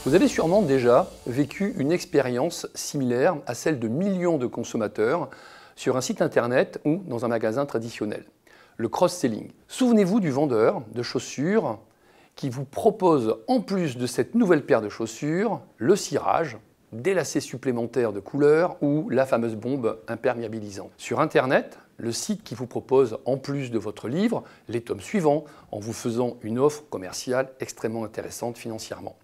Vous avez sûrement déjà vécu une expérience similaire à celle de millions de consommateurs sur un site internet ou dans un magasin traditionnel. Le cross-selling. Souvenez-vous du vendeur de chaussures qui vous propose, en plus de cette nouvelle paire de chaussures, le cirage, des lacets supplémentaires de couleur ou la fameuse bombe imperméabilisante. Sur Internet, le site qui vous propose, en plus de votre livre, les tomes suivants, en vous faisant une offre commerciale extrêmement intéressante financièrement.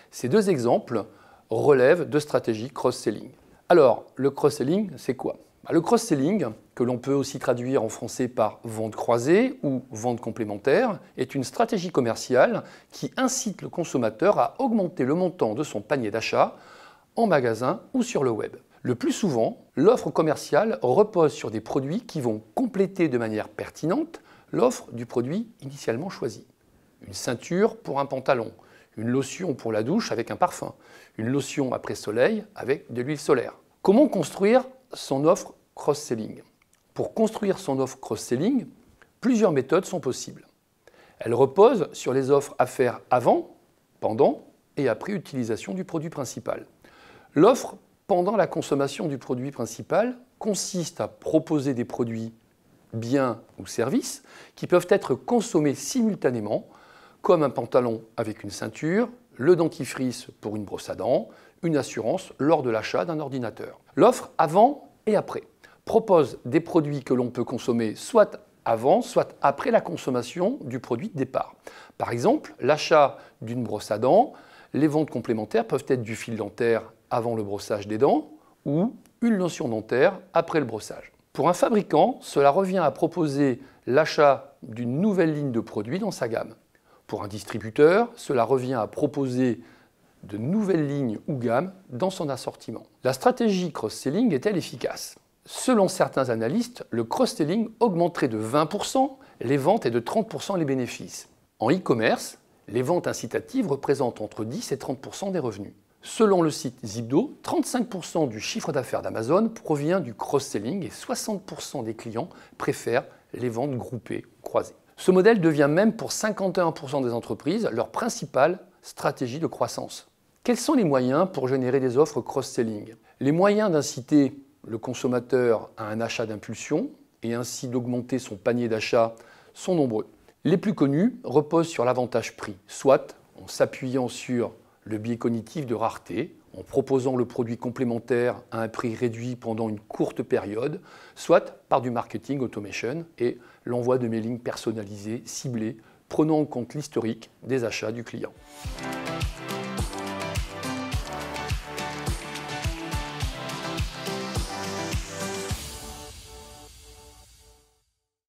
Ces deux exemples relèvent de stratégies cross-selling. Alors, le cross-selling, c'est quoi? Le cross-selling, que l'on peut aussi traduire en français par vente croisée ou vente complémentaire, est une stratégie commerciale qui incite le consommateur à augmenter le montant de son panier d'achat en magasin ou sur le web. Le plus souvent, l'offre commerciale repose sur des produits qui vont compléter de manière pertinente l'offre du produit initialement choisi. Une ceinture pour un pantalon, une lotion pour la douche avec un parfum, une lotion après soleil avec de l'huile solaire. Comment construire son offre cross-selling? Pour construire son offre cross-selling, plusieurs méthodes sont possibles. Elles reposent sur les offres à faire avant, pendant et après utilisation du produit principal. L'offre pendant la consommation du produit principal consiste à proposer des produits, biens ou services qui peuvent être consommés simultanément, comme un pantalon avec une ceinture, le dentifrice pour une brosse à dents, une assurance lors de l'achat d'un ordinateur. L'offre avant et après propose des produits que l'on peut consommer soit avant, soit après la consommation du produit de départ. Par exemple, l'achat d'une brosse à dents, les ventes complémentaires peuvent être du fil dentaire avant le brossage des dents ou une lotion dentaire après le brossage. Pour un fabricant, cela revient à proposer l'achat d'une nouvelle ligne de produits dans sa gamme. Pour un distributeur, cela revient à proposer de nouvelles lignes ou gammes dans son assortiment. La stratégie cross-selling est-elle efficace? Selon certains analystes, le cross-selling augmenterait de 20% les ventes et de 30% les bénéfices. En e-commerce, les ventes incitatives représentent entre 10 et 30% des revenus. Selon le site Zipdo, 35% du chiffre d'affaires d'Amazon provient du cross-selling et 60% des clients préfèrent les ventes groupées ou croisées. Ce modèle devient même pour 51% des entreprises leur principale stratégie de croissance. Quels sont les moyens pour générer des offres cross-selling? Les moyens d'inciter le consommateur à un achat d'impulsion et ainsi d'augmenter son panier d'achat sont nombreux. Les plus connus reposent sur l'avantage prix, soit en s'appuyant sur le biais cognitif de rareté, en proposant le produit complémentaire à un prix réduit pendant une courte période, soit par du marketing automation et l'envoi de mailings personnalisés, ciblés, prenant en compte l'historique des achats du client.